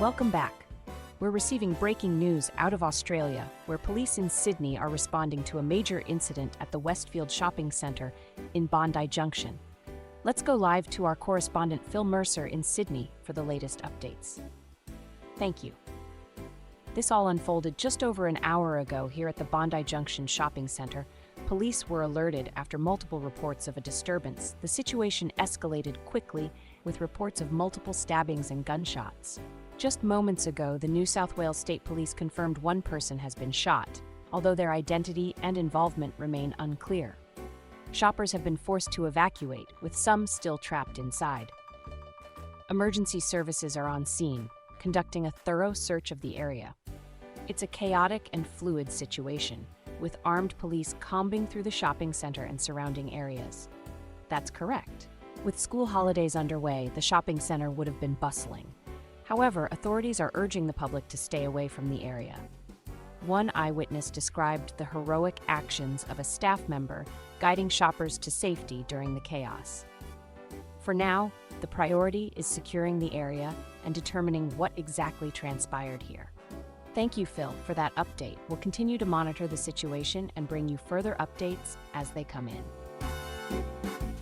Welcome back. We're receiving breaking news out of Australia, where police in Sydney are responding to a major incident at the Westfield shopping centre in Bondi, Junction. Let's go live to our correspondent Phil Mercer in Sydney for the latest updates. Thank you. This all unfolded just over an hour ago here at the Bondi Junction shopping centre. Police were alerted after multiple reports of a disturbance. The situation escalated quickly with reports of multiple stabbings and gunshots. Just moments ago, the New South Wales State Police confirmed one person has been shot, although their identity and involvement remain unclear. Shoppers have been forced to evacuate, with some still trapped inside. Emergency services are on scene, conducting a thorough search of the area. It's a chaotic and fluid situation, with armed police combing through the shopping center and surrounding areas. That's correct. With school holidays underway, the shopping center would have been bustling. However, authorities are urging the public to stay away from the area. One eyewitness described the heroic actions of a staff member guiding shoppers to safety during the chaos. For now, the priority is securing the area and determining what exactly transpired here. Thank you, Phil, for that update. We'll continue to monitor the situation and bring you further updates as they come in.